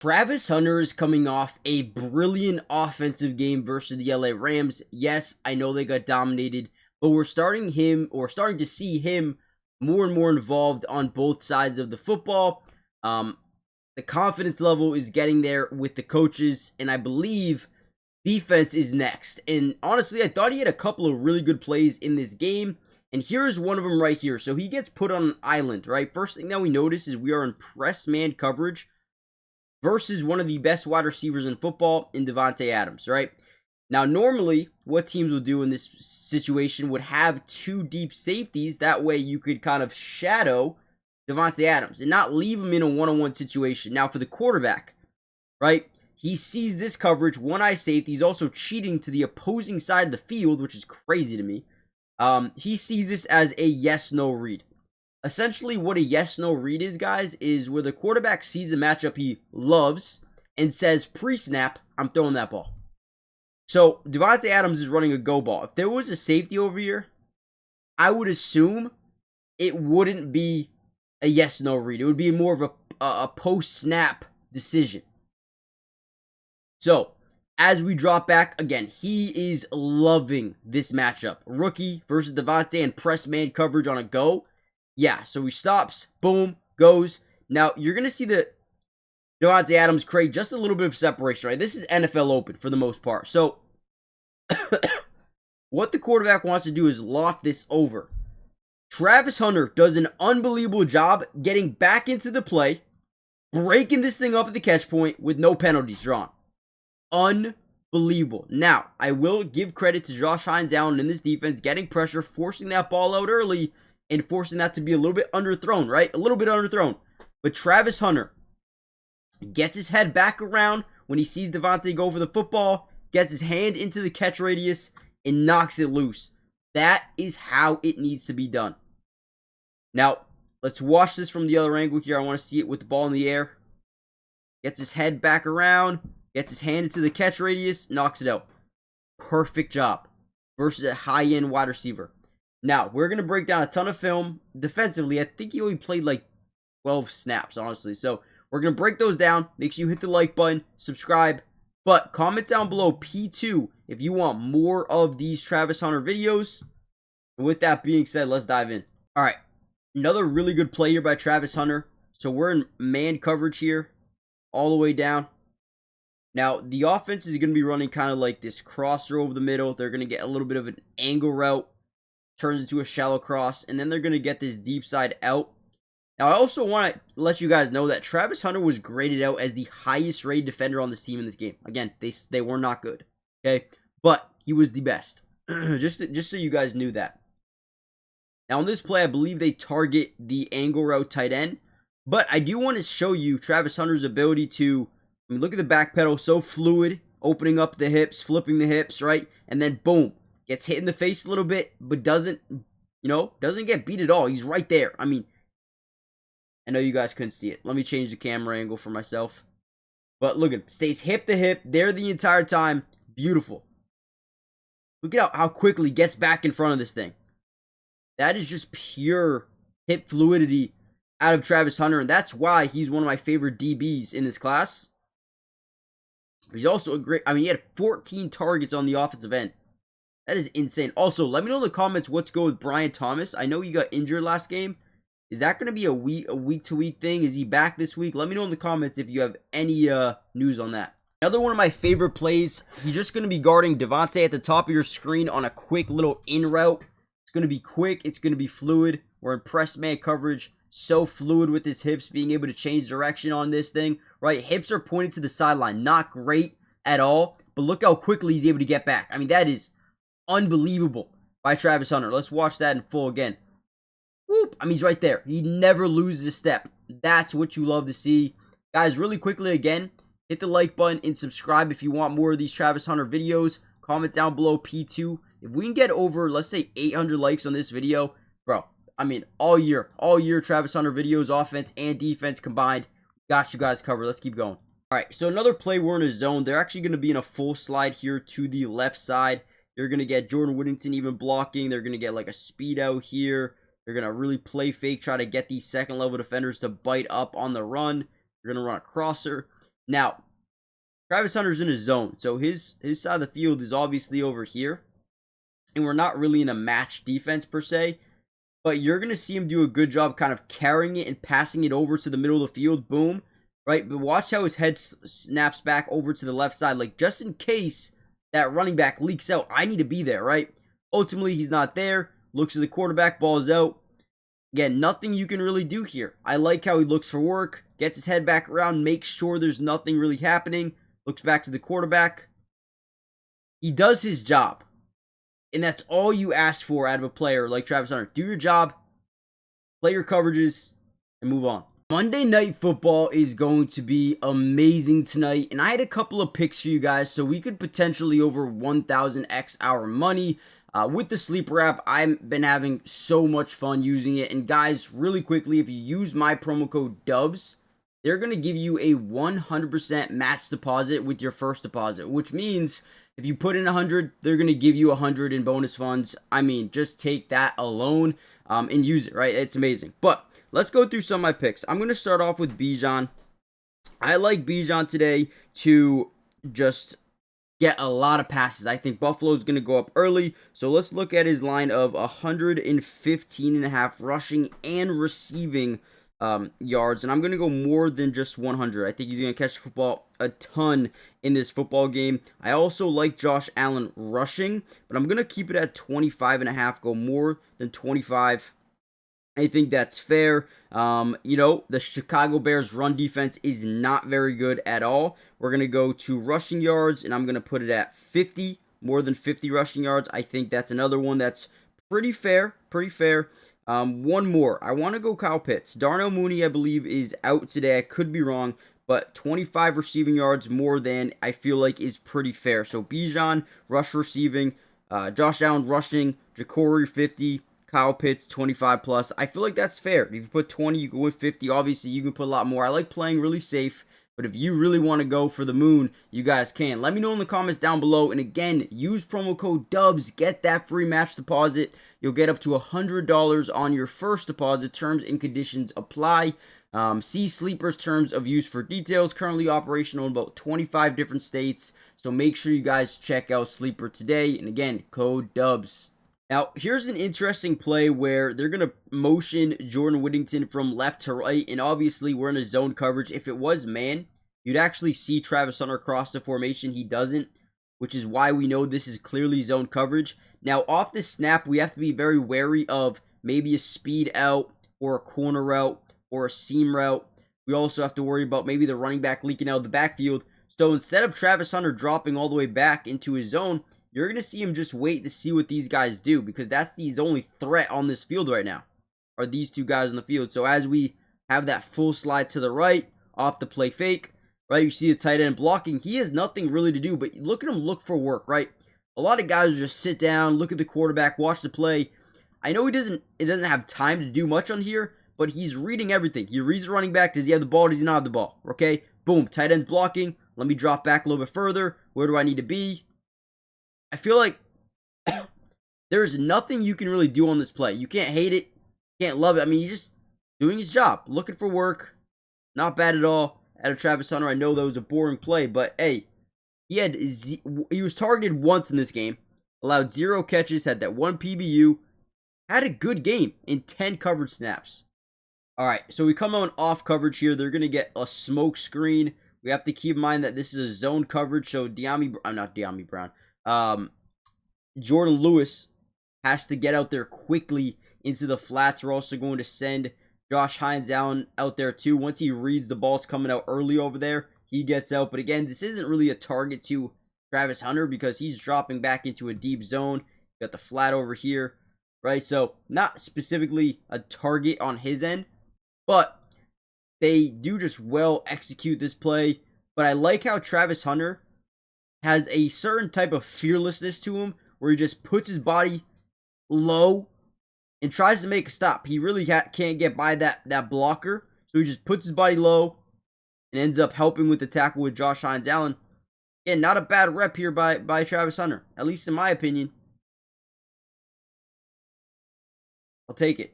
Travis Hunter is coming off a brilliant offensive game versus the LA Rams. Yes, I know they got dominated, but we're starting to see him more and more involved on both sides of the football. The confidence level is getting there with the coaches, and I believe defense is next. And honestly, I thought he had a couple of really good plays in this game, and here's one of them right here. So he gets put on an island, right? First thing that we notice is we are in press man coverage versus one of the best wide receivers in football in Devante Adams, right? Now, normally, what teams will do in this situation would have two deep safeties. That way, you could kind of shadow Devante Adams and not leave him in a one-on-one situation. Now, for the quarterback, right, he sees this coverage, one-eye safety. He's also cheating to the opposing side of the field, which is crazy to me. He sees this as a yes-no read. Essentially, what a yes-no read is, guys, is where the quarterback sees a matchup he loves and says, pre-snap, I'm throwing that ball. So, Devante Adams is running a go ball. If there was a safety over here, I would assume it wouldn't be a yes-no read. It would be more of a post-snap decision. So, as we drop back, again, he is loving this matchup. Rookie versus Devante and press man coverage on a go. Yeah, so he stops, boom, goes. Now, you're going to see the Devante Adams create just a little bit of separation, right? This is NFL open for the most part. So, what the quarterback wants to do is loft this over. Travis Hunter does an unbelievable job getting back into the play, breaking this thing up at the catch point with no penalties drawn. Unbelievable. Now, I will give credit to Josh Hines Allen in this defense, getting pressure, forcing that ball out early, and forcing that to be a little bit underthrown, right? A little bit underthrown. But Travis Hunter gets his head back around when he sees Devante go for the football, gets his hand into the catch radius, and knocks it loose. That is how it needs to be done. Now, let's watch this from the other angle here. I want to see it with the ball in the air. Gets his head back around, gets his hand into the catch radius, knocks it out. Perfect job versus a high-end wide receiver. Now, we're going to break down a ton of film defensively. I think he only played like 12 snaps, honestly. So, we're going to break those down. Make sure you hit the like button, subscribe, but comment down below P2 if you want more of these Travis Hunter videos. And with that being said, let's dive in. All right, another really good play here by Travis Hunter. So, we're in man coverage here, all the way down. Now, the offense is going to be running kind of like this crosser over the middle. They're going to get a little bit of an angle route. Turns into a shallow cross, and then they're going to get this deep side out. Now, I also want to let you guys know that Travis Hunter was graded out as the highest rated defender on this team in this game. Again, they were not good, okay? But he was the best, just so you guys knew that. Now, on this play, I believe they target the angle route tight end, but I do want to show you Travis Hunter's ability to, I mean, look at the back pedal, so fluid, opening up the hips, flipping the hips, right? And then, boom. Gets hit in the face a little bit, but doesn't get beat at all. He's right there. I mean, I know you guys couldn't see it. Let me change the camera angle for myself. But look at him. Stays hip to hip there the entire time. Beautiful. Look at how quickly he gets back in front of this thing. That is just pure hip fluidity out of Travis Hunter, and that's why he's one of my favorite DBs in this class. But he's also a great, I mean, he had 14 targets on the offensive end. That is insane. Also, let me know in the comments what's going with Brian Thomas. I know he got injured last game. Is that going to be a week-to-week thing? Is he back this week? Let me know in the comments if you have any news on that. Another one of my favorite plays. He's just going to be guarding Devante at the top of your screen on a quick little in route. It's going to be quick. It's going to be fluid. We're in press man coverage. So fluid with his hips, being able to change direction on this thing. Right, hips are pointed to the sideline. Not great at all. But look how quickly he's able to get back. I mean, that is unbelievable by Travis Hunter. Let's watch that in full again. Whoop. I mean, he's right there. He never loses a step. That's what you love to see. Guys, really quickly again, hit the like button and subscribe if you want more of these Travis Hunter videos. Comment down below P2. If we can get over, let's say, 800 likes on this video, bro, I mean, all year Travis Hunter videos, offense and defense combined. Got you guys covered. Let's keep going. All right, so another play, we're in a zone. They're actually going to be in a full slide here to the left side. You're going to get Jordan Whittington even blocking. They're going to get like a speed out here. They're going to really play fake, try to get these second level defenders to bite up on the run. You're going to run a crosser. Now, Travis Hunter's in a zone, so his side of the field is obviously over here. And we're not really in a match defense per se. But you're going to see him do a good job kind of carrying it and passing it over to the middle of the field. Boom. Right? But watch how his head snaps back over to the left side. Like, just in case that running back leaks out, I need to be there, right? Ultimately, he's not there. Looks at the quarterback, ball's out. Again, nothing you can really do here. I like how he looks for work, gets his head back around, makes sure there's nothing really happening, looks back to the quarterback. He does his job. And that's all you ask for out of a player like Travis Hunter. Do your job, play your coverages, and move on. Monday Night Football is going to be amazing tonight. And I had a couple of picks for you guys, so we could potentially over 1,000x our money. With the sleeper app, I've been having so much fun using it. And guys, really quickly, if you use my promo code DUBS, they're going to give you a 100% match deposit with your first deposit, which means if you put in 100, they're going to give you 100 in bonus funds. I mean, just take that alone and use it, right? It's amazing. But let's go through some of my picks. I'm going to start off with Bijan. I like Bijan today to just get a lot of passes. I think Buffalo's going to go up early. So let's look at his line of 115.5 rushing and receiving yards, and I'm going to go more than just 100. I think he's going to catch the football a ton in this football game. I also like Josh Allen rushing, but I'm going to keep it at 25.5, go more than 25. I think that's fair. The Chicago Bears run defense is not very good at all. We're going to go to rushing yards, and I'm going to put it at 50, more than 50 rushing yards. I think that's another one that's pretty fair, one more. I want to go Kyle Pitts. Darnell Mooney, I believe, is out today. I could be wrong, but 25 receiving yards more than I feel like is pretty fair. So Bijan, rush receiving, Josh Allen rushing, Jacory 50, Kyle Pitts 25 plus. I feel like that's fair. If you put 20, you can win 50. Obviously, you can put a lot more. I like playing really safe. But if you really want to go for the moon, you guys can. Let me know in the comments down below. And again, use promo code DUBS. Get that free match deposit. You'll get up to $100 on your first deposit. Terms and conditions apply. See Sleeper's terms of use for details. Currently operational in about 25 different states. So make sure you guys check out Sleeper today. And again, code DUBS. Now, here's an interesting play where they're going to motion Jordan Whittington from left to right, and obviously we're in a zone coverage. If it was man, you'd actually see Travis Hunter cross the formation. He doesn't, which is why we know this is clearly zone coverage. Now, off the snap, we have to be very wary of maybe a speed out or a corner route or a seam route. We also have to worry about maybe the running back leaking out of the backfield. So instead of Travis Hunter dropping all the way back into his zone, you're going to see him just wait to see what these guys do, because that's his only threat on this field right now, are these two guys on the field. So as we have that full slide to the right, off the play fake, right, you see the tight end blocking. He has nothing really to do, but look at him look for work, right? A lot of guys just sit down, look at the quarterback, watch the play. I know it doesn't have time to do much on here, but he's reading everything. He reads the running back. Does he have the ball? Does he not have the ball? Okay, boom, tight end's blocking. Let me drop back a little bit further. Where do I need to be? I feel like there's nothing you can really do on this play. You can't hate it. Can't love it. I mean, he's just doing his job. Looking for work. Not bad at all. Out of Travis Hunter, I know that was a boring play, but hey, he was targeted once in this game. Allowed 0 catches. Had that 1 PBU. Had a good game in 10 coverage snaps. Alright, so we come on off coverage here. They're going to get a smoke screen. We have to keep in mind that this is a zone coverage, so Jordan Lewis has to get out there quickly into the flats. We're also going to send Josh Hines out there too. Once he reads the ball's coming out early over there, he gets out. But again, this isn't really a target to Travis Hunter because he's dropping back into a deep zone. Got the flat over here, right? So not specifically a target on his end, but they do just well execute this play. But I like how Travis Hunter has a certain type of fearlessness to him where he just puts his body low and tries to make a stop. He really can't get by that blocker, so he just puts his body low and ends up helping with the tackle with Josh Hines Allen. Again, not a bad rep here by Travis Hunter, at least in my opinion. I'll take it.